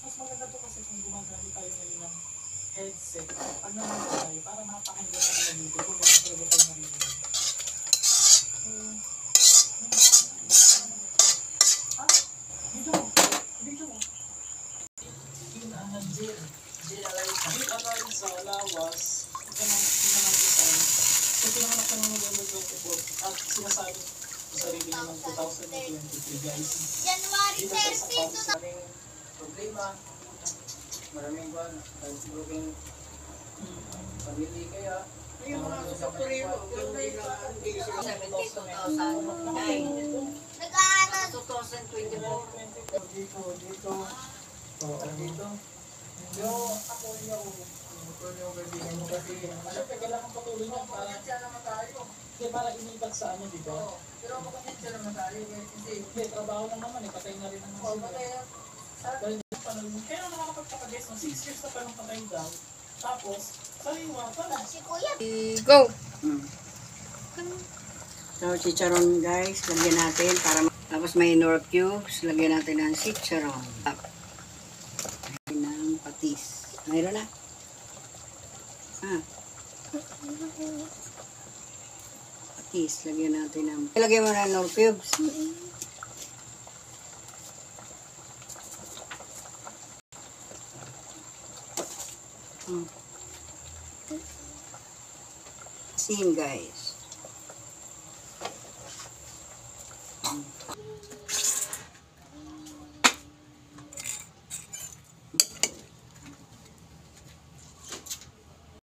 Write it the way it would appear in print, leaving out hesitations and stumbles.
Mas maganda to kasi kung gumagamit tayo ngayon ng headset. Pag naman tayo, para mapakinggan natin ang video kung meron talaga tayo marinig. Video mo. Yun ang jail. Jail alive sa lawas. Ito naman design. So, pinanganak ko ng November 24 at sinasabi sa sarili niya ng 2023 guys. January 30 to problema, maraming buwan, broken family kaya yung mga kapatid mo, kung may 72,009. nag-aaral 2024. dito, yung ako yung kaibigan mo kasi Siyempre, kailangan patuloy niya para siya naman tayo. para inipat sa ano, di ba? Pero kapatid siya naman tayo kasi Hindi, trabaho lang naman, patay na rin naman sila. Kaya nakakapagpapagess ng 6 years na palang patay daw. Tapos, saliwa pala. Si Kuya. Go! So, chicharon guys, lagyan natin para tapos may nor cubes, lagyan natin ng chicharon. Ng patis. Mayroon na? Patis, lagyan natin ng... Lagyan mo na nor cubes. Asin guys.